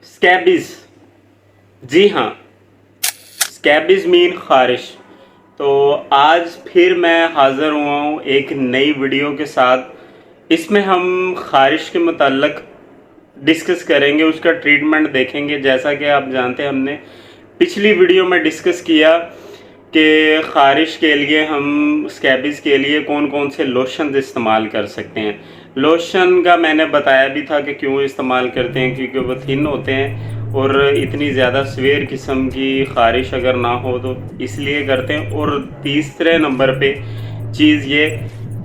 Scabies, जी हाँ, scabies mean खारिश। तो आज फिर मैं हाज़िर हुआ हूँ एक नई वीडियो के साथ। इसमें हम खारिश के मुताल्लिक़ डिस्कस करेंगे, उसका ट्रीटमेंट देखेंगे। जैसा कि आप जानते हैं, हमने पिछली वीडियो में डिस्कस किया कि खारिश के लिए हम स्कैबीज़ के लिए कौन कौन से लोशन इस्तेमाल कर सकते हैं। लोशन का मैंने बताया भी था कि क्यों इस्तेमाल करते हैं, क्योंकि वो थिन होते हैं और इतनी ज़्यादा सवेर किस्म की खारिश अगर ना हो तो इसलिए करते हैं। और तीसरे नंबर पे चीज़ ये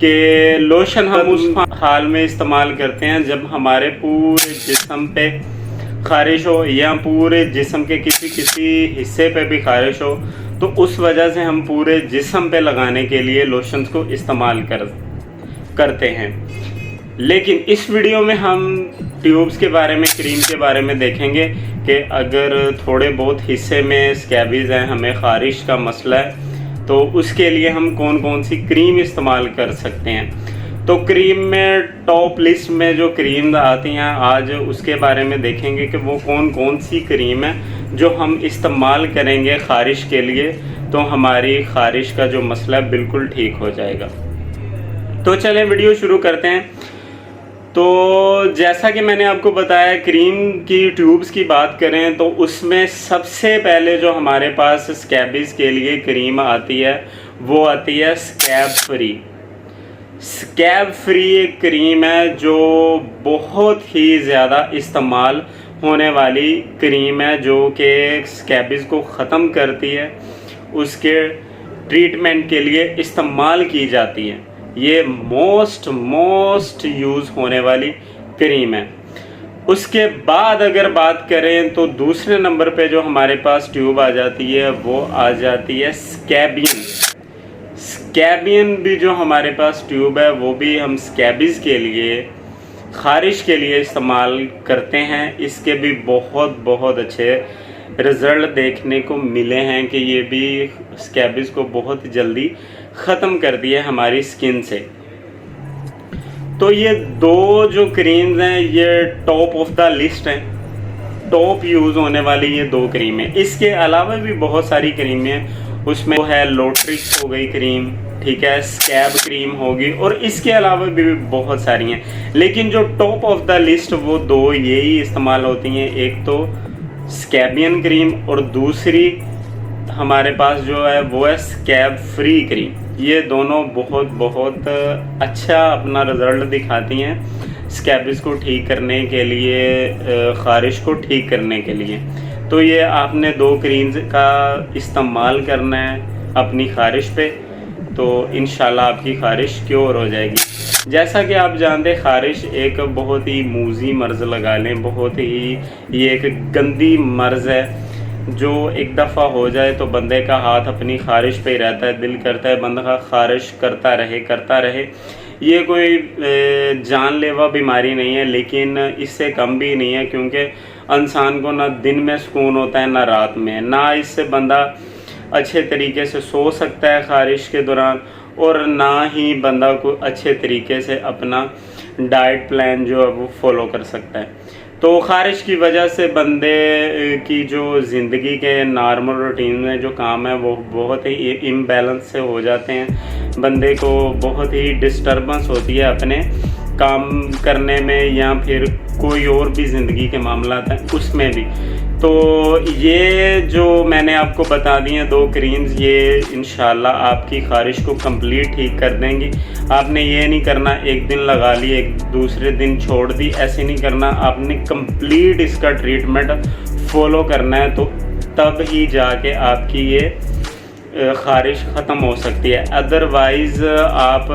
कि लोशन हम उस हाल में इस्तेमाल करते हैं जब हमारे पूरे जिस्म पे खारिश हो या पूरे जिस्म के किसी हिस्से पे भी खारिश हो, तो उस वजह से हम पूरे जिस्म पे लगाने के लिए लोशंस को इस्तेमाल करते हैं। लेकिन इस वीडियो में हम ट्यूब्स के बारे में, क्रीम के बारे में देखेंगे कि अगर थोड़े बहुत हिस्से में स्कैबीज़ हैं, हमें खारिश का मसला है, तो उसके लिए हम कौन कौन सी क्रीम इस्तेमाल कर सकते हैं। तो क्रीम में टॉप लिस्ट में जो क्रीम आती हैं आज उसके बारे में देखेंगे कि वो कौन कौन सी क्रीम है जो हम इस्तेमाल करेंगे खारिश के लिए, तो हमारी खारिश का जो मसला है बिल्कुल ठीक हो जाएगा। तो चलें वीडियो शुरू करते हैं। तो जैसा कि मैंने आपको बताया, क्रीम की ट्यूब्स की बात करें तो उसमें सबसे पहले जो हमारे पास स्कैबीज़ के लिए क्रीम आती है वो आती है स्कैब फ्री। स्कैब फ्री एक क्रीम है जो बहुत ही ज़्यादा इस्तेमाल होने वाली क्रीम है, जो कि स्कैबीज़ को ख़त्म करती है, उसके ट्रीटमेंट के लिए इस्तेमाल की जाती है। ये मोस्ट यूज़ होने वाली क्रीम है। उसके बाद अगर बात करें तो दूसरे नंबर पे जो हमारे पास ट्यूब आ जाती है वो आ जाती है स्कैबियन। स्कैबियन भी जो हमारे पास ट्यूब है वो भी हम स्कैबीज़ के लिए, खारिश के लिए इस्तेमाल करते हैं। इसके भी बहुत अच्छे रिज़ल्ट देखने को मिले हैं कि ये भी स्कैबीज़ को बहुत जल्दी ख़त्म कर दिए हमारी स्किन से। तो ये दो जो क्रीम्स हैं ये टॉप ऑफ द लिस्ट हैं, टॉप यूज़ होने वाली ये दो क्रीमें। इसके अलावा भी बहुत सारी क्रीमें हैं, उसमें वो है लोट्रिक्स हो गई क्रीम, ठीक है, स्कैब क्रीम होगी, और इसके अलावा भी बहुत सारी हैं। लेकिन जो टॉप ऑफ द लिस्ट वो दो यही इस्तेमाल होती हैं, एक तो स्कैबियन क्रीम और दूसरी हमारे पास जो है वो है स्कैब फ्री क्रीम। ये दोनों बहुत अच्छा अपना रिज़ल्ट दिखाती हैं स्कैबीज़ को ठीक करने के लिए, खारिश को ठीक करने के लिए। तो ये आपने दो क्रीम्स का इस्तेमाल करना है अपनी खारिश पे, तो इंशाल्लाह आपकी खारिश क्योर हो जाएगी। जैसा कि आप जानते हैं, खारिश एक बहुत ही मूजी मर्ज़ लगा लें, बहुत ही ये एक गंदी मर्ज़ है जो एक दफ़ा हो जाए तो बंदे का हाथ अपनी खारिश पे ही रहता है। दिल करता है बंदा का खारिश करता रहे। ये कोई जानलेवा बीमारी नहीं है, लेकिन इससे कम भी नहीं है, क्योंकि इंसान को ना दिन में सुकून होता है ना रात में। ना इससे बंदा अच्छे तरीके से सो सकता है खारिश के दौरान, और ना ही बंदा को अच्छे तरीके से अपना डाइट प्लान जो है वो फॉलो कर सकता है। तो खारिश की वजह से बंदे की जो ज़िंदगी के नॉर्मल रूटीन में जो काम है वो बहुत ही इम्बैलेंस से हो जाते हैं। बंदे को बहुत ही डिस्टर्बेंस होती है अपने काम करने में, या फिर कोई और भी ज़िंदगी के मामला हैं उसमें भी। तो ये जो मैंने आपको बता दी हैं दो क्रीम्स, ये इंशाल्लाह आपकी खारिश को कंप्लीट ठीक कर देंगी। आपने ये नहीं करना एक दिन लगा ली एक दूसरे दिन छोड़ दी, ऐसे नहीं करना। आपने कंप्लीट इसका ट्रीटमेंट फॉलो करना है, तो तब ही जाके आपकी ये खारिश ख़त्म हो सकती है। अदरवाइज़ आप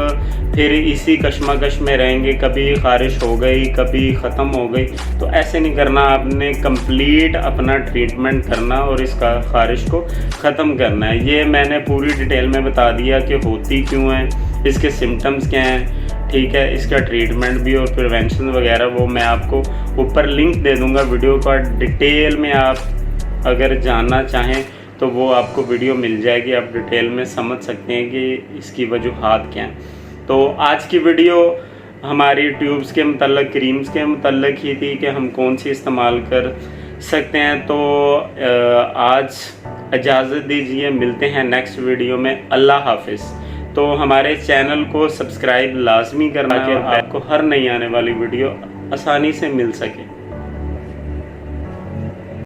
फिर इसी कशमकश में रहेंगे, कभी खारिश हो गई कभी ख़त्म हो गई। तो ऐसे नहीं करना, आपने कंप्लीट अपना ट्रीटमेंट करना और इसका खारिश को ख़त्म करना है। ये मैंने पूरी डिटेल में बता दिया कि होती क्यों है, इसके सिम्टम्स क्या हैं, ठीक है, इसका ट्रीटमेंट भी और प्रिवेंशन वगैरह वो मैं आपको ऊपर लिंक दे दूँगा वीडियो का। डिटेल में आप अगर जानना चाहें तो वो आपको वीडियो मिल जाएगी, आप डिटेल में समझ सकते हैं कि इसकी वजूहात क्या हैं। तो आज की वीडियो हमारी ट्यूब्स के मतलब, क्रीम्स के मतलब ही थी कि हम कौन सी इस्तेमाल कर सकते हैं। तो आज इजाज़त दीजिए, मिलते हैं नेक्स्ट वीडियो में। अल्लाह हाफिज़। तो हमारे चैनल को सब्सक्राइब लाजमी करना कि आपको हर नई आने वाली वीडियो आसानी से मिल सके।